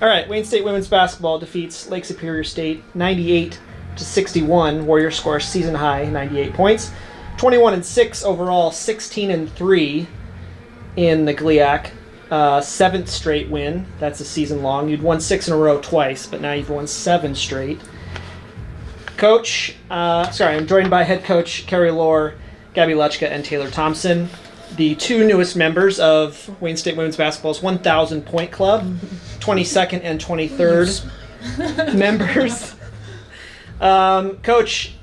All right, Wayne State women's basketball defeats Lake Superior State 98-61. Warriors score season high 98 points. 21-6 overall, 16-3 in the GLIAC. Seventh straight win. That's a season long. You'd won 6 in a row twice, but now you've won 7 straight. I'm joined by head coach Carrie Lohr, Gabi Lutchka, and Taylor Thompson, the 2 newest members of Wayne State women's basketball's 1,000 point club, 22nd and 23rd members. Coach,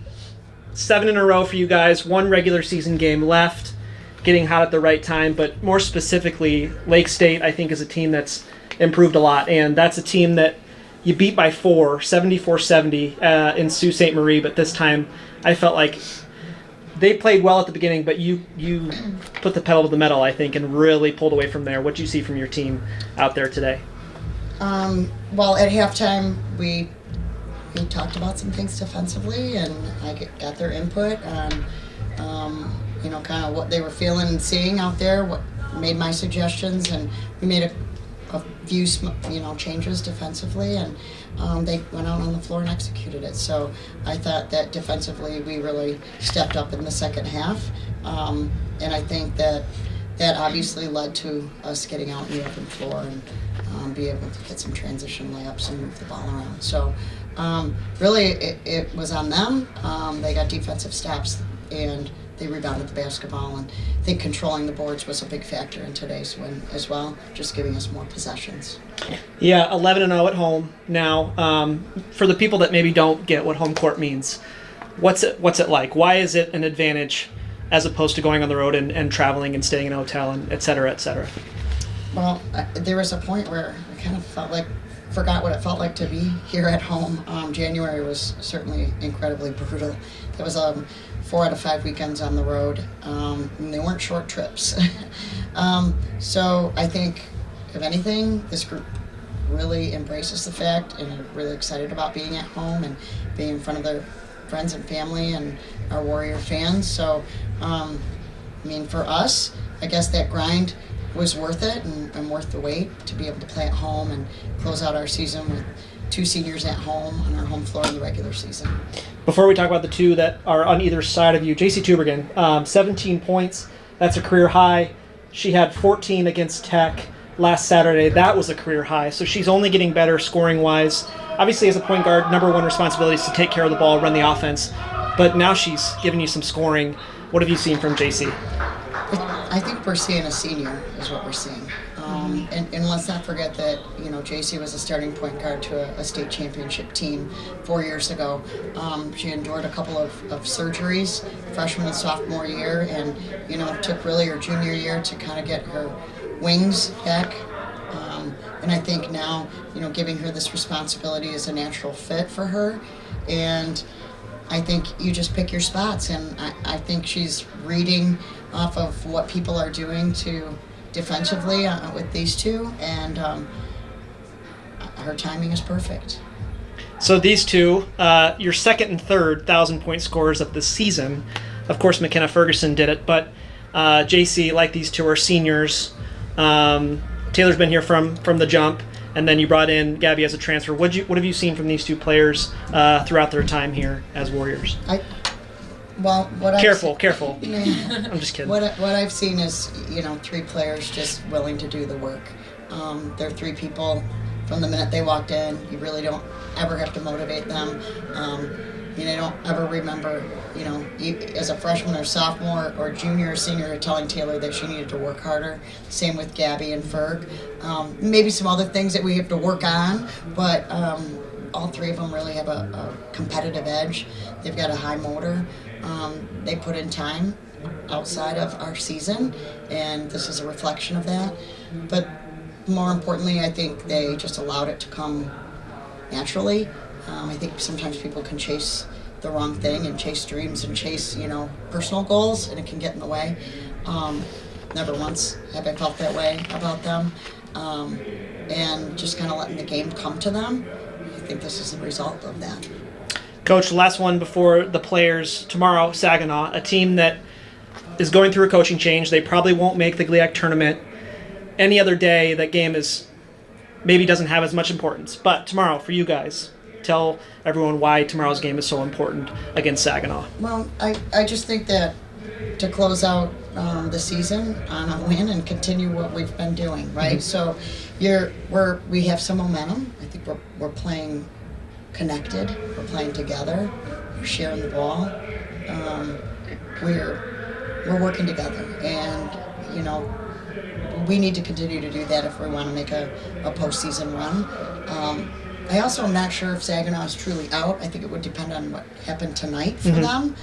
7 in a row for you guys, 1 regular season game left, getting hot at the right time, but more specifically, Lake State, I think, is a team that's improved a lot, and that's a team that you beat by 4, 74-70 in Sault Ste. Marie, but this time I felt like they played well at the beginning, but you put the pedal to the metal, I think, and really pulled away from there. What do you see from your team out there today? Well, at halftime, we talked about some things defensively, and I got their input on, kind of what they were feeling and seeing out there, what made my suggestions, and we made a few changes defensively, and they went out on the floor and executed it. So I thought that defensively we really stepped up in the second half, and I think that obviously led to us getting out in the open floor and be able to get some transition layups and move the ball around. So really it was on them. They got defensive stops and they rebounded the basketball, and I think controlling the boards was a big factor in today's win as well, just giving us more possessions. Yeah, 11-0 at home now. For the people that maybe don't get what home court means, what's it like? Why is it an advantage as opposed to going on the road and traveling and staying in a hotel and et cetera, et cetera? Well, there was a point where I kind of forgot what it felt like to be here at home. January was certainly incredibly brutal. It was 4 out of 5 weekends on the road, and they weren't short trips. So I think, if anything, this group really embraces the fact and are really excited about being at home and being in front of their friends and family and our Warrior fans. So, for us, I guess that grind was worth it and worth the wait to be able to play at home and close out our season with 2 seniors at home on our home floor in the regular season. Before we talk about the 2 that are on either side of you, JC Tubergen, 17 points. That's a career high. She had 14 against Tech last Saturday. That was a career high. So she's only getting better scoring-wise. Obviously, as a point guard, number 1 responsibility is to take care of the ball, run the offense. But now she's giving you some scoring. What have you seen from JC? I think we're seeing a senior is what we're seeing. And let's not forget that, JC was a starting point guard to a state championship team 4 years ago. She endured a couple of surgeries freshman and sophomore year, and, took really her junior year to kind of get her wings back. And I think now, giving her this responsibility is a natural fit for her. And I think you just pick your spots, and I think she's reading off of what people are doing to defensively with these 2, and her timing is perfect. So these 2, your second and third 1,000-point scorers of the season. Of course, McKenna Ferguson did it, but JC, like these 2, are seniors. Taylor's been here from the jump, and then you brought in Gabi as a transfer. What have you seen from these 2 players throughout their time here as Warriors? Careful. I'm just kidding. What I've seen is, 3 players just willing to do the work. They're 3 people from the minute they walked in. You really don't ever have to motivate them. You don't ever remember, as a freshman or sophomore or junior or senior, telling Taylor that she needed to work harder. Same with Gabi and Ferg. Maybe some other things that we have to work on, but all 3 of them really have a competitive edge. They've got a high motor. They put in time outside of our season, and this is a reflection of that. But more importantly, I think they just allowed it to come naturally. I think sometimes people can chase the wrong thing and chase dreams and chase, personal goals, and it can get in the way. Never once have I felt that way about them. And just kind of letting the game come to them. I think this is the result of that. Coach, last one before the players. Tomorrow, Saginaw, a team that is going through a coaching change. They probably won't make the GLIAC tournament. Any other day, that game is maybe doesn't have as much importance. But tomorrow, for you guys, tell everyone why tomorrow's game is so important against Saginaw. Well, I just think that to close out the season on a win and continue what we've been doing, right? So we have some momentum. I think we're playing connected. We're playing together. We're sharing the ball. We're working together, and we need to continue to do that if we want to make a postseason run. I also am not sure if Saginaw is truly out. I think it would depend on what happened tonight for them.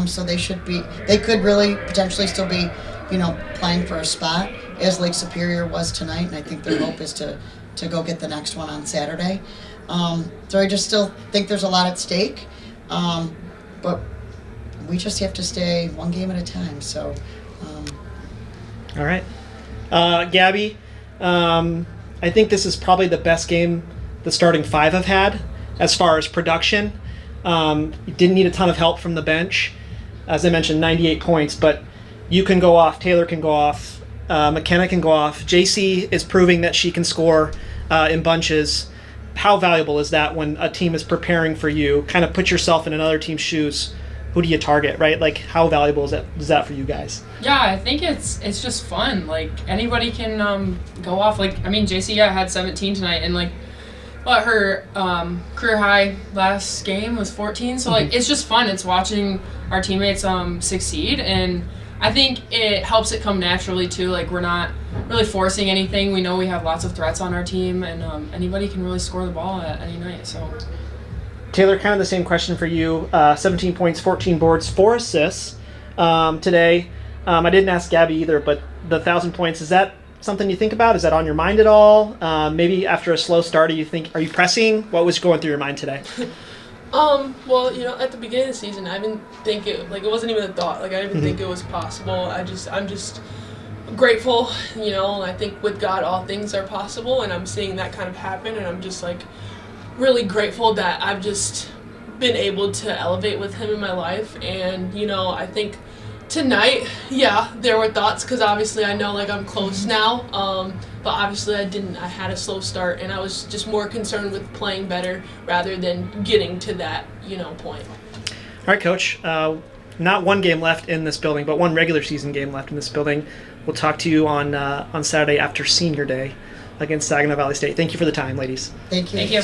So they could really potentially still be, playing for a spot as Lake Superior was tonight. And I think their hope is to go get the next one on Saturday. So I just still think there's a lot at stake. But we just have to stay one game at a time. So. All right. Gabi, I think this is probably the best game the starting five have had as far as production. You didn't need a ton of help from the bench. As I mentioned, 98 points, but you can go off, Taylor can go off, McKenna can go off. JC is proving that she can score in bunches. How valuable is that when a team is preparing for you? Kind of put yourself in another team's shoes. Who do you target, right? Like, how valuable is that for you guys? Yeah, I think it's just fun. Like, anybody can go off. Like, I mean, JC had 17 tonight, and her career high last game was 14. So it's just fun. It's watching our teammates succeed, and I think it helps it come naturally too. Like, we're not really forcing anything. We know we have lots of threats on our team, and anybody can really score the ball at any night. So. Taylor, kind of the same question for you. 17 points, 14 boards, 4 assists today. I didn't ask Gabi either, but the 1,000 points, is that something you think about? Is that on your mind at all? Maybe after a slow start, are you pressing? What was going through your mind today? Well, at the beginning of the season, I didn't think it wasn't even a thought. I didn't even think it was possible. I'm just grateful, and I think with God all things are possible, and I'm seeing that kind of happen, and I'm just really grateful that I've just been able to elevate with him in my life. And I think tonight, there were thoughts, because obviously I know I'm close now, but obviously I had a slow start, and I was just more concerned with playing better rather than getting to that point. All right, Coach, not one game left in this building, but one regular season game left in this building. We'll talk to you on Saturday after Senior Day against Saginaw Valley State. Thank you for the time, ladies. Thank you. Thank you.